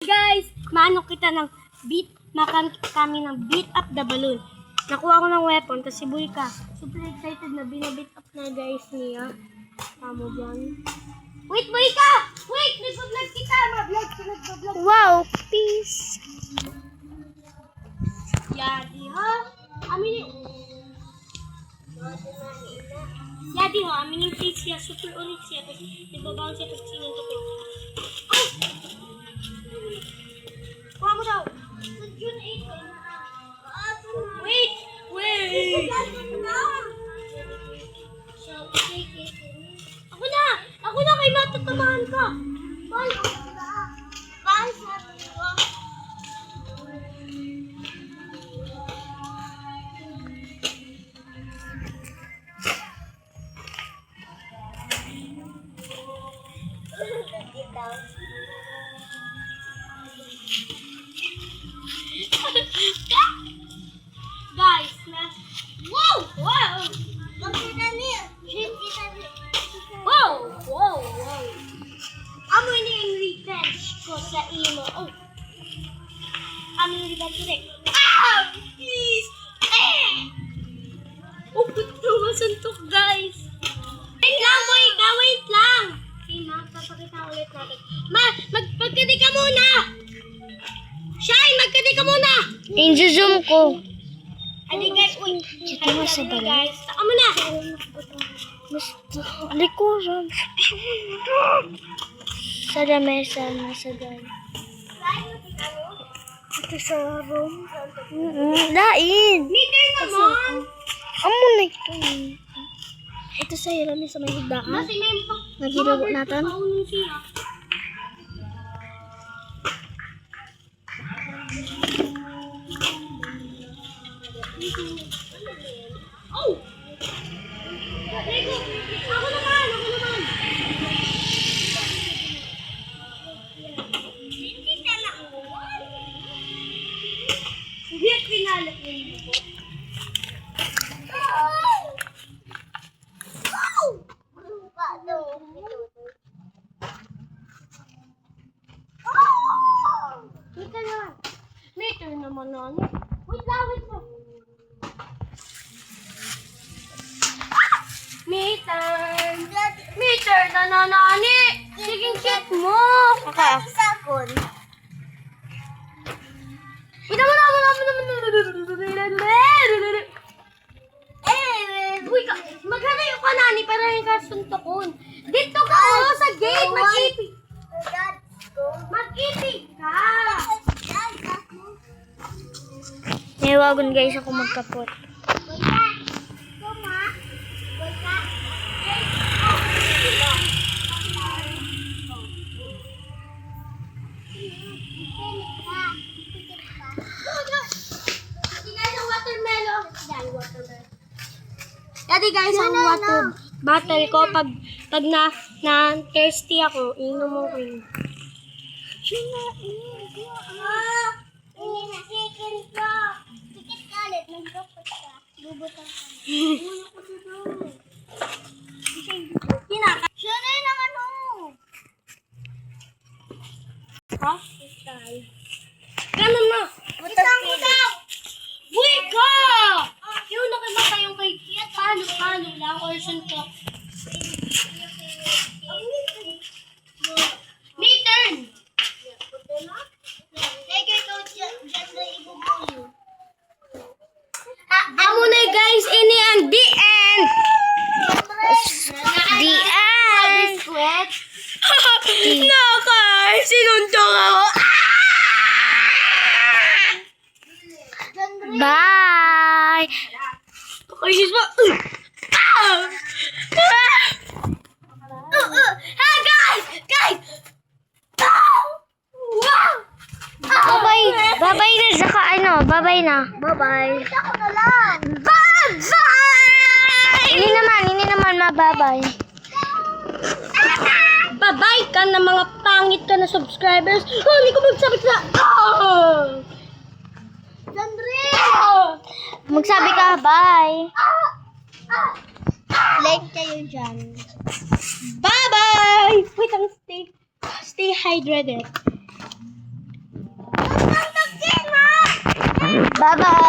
Guys, maano kita ng makan kami ng beat up the balloon. Nakuha ko ng weapon kasi buhay ka. Super excited na binabit up na guys niya. Tama dyan. Wait, buhay ka! Wait, nagpa-vlog kita! Ma-vlog ka, nagpa-vlog. Wow, peace. Yadi ha? Amin Yadi ha? Amin yung face siya. Super ulit siya. Tapos nagbabaon siya pag sinuntok ko. Ay! Kuha mo daw. June 8. Wait! Wait! Ako na! Ako na! Kay matatamaan ka! Bye! Bye! Guys, wow! Wow! Wow! Wow! Wow! Amoy na yung revenge ko sa imo. Oh! Amoy yung revenge ko rin. Ah! Please! Eh! Oh, ba't tumasuntok, guys? Wait lang, boy! Wait lang! Okay, ma, papakita ulit natin. Ma, magkadi ka muna! Shine, magkadi ka muna! In-zoom ko. Adi guys, uy! Dito mo sa balon. Guys, saka mo na! Mas likuran. Sa lamesa, nasa dyan. Ito sa room. Lain. Meter naman! Amo na ito. Ito sa ilalim sa may higdaan. Kasi may Nagirugo natin. paunin siya. Oh! Lego! Ako naman! Ako naman! Hindi sana ako. Hindi at pinalak na yung buko. Meter naman. Meter naman na. Wait lang, wait lang. Meter! Meter na nanani! Sige, check mo! Wait naman. Uy, maghanayo ka nani para yung kasuntukon. Dito ka sa gate! Mag-ipig! Mag-ipig ka! Niwagon guys ako magkapot. Dati guys, ang water bottle ko, pag na thirsty ako, inom mo ko yun. Ha? Ganun na. Buhay ka! Yung nakibata yung kay palo lang or suntok. Meter! Amo na guys, ini ang the end! The end! Naka! Sinuntok ako! Bye! Ay, sis mo! Ha, guys! Guys! Wow! Bye-bye! Bye-bye na sa bye-bye na. Bye-bye! Bye-bye! Hindi naman mababay. Bye-bye ka na mga pangit ka na subscribers! Oh, hindi ko magsabit na! Oh! Sandre! Magsabi ka, bye! Like kayo dyan. Bye-bye! Wait, stay hydrated. Bye-bye!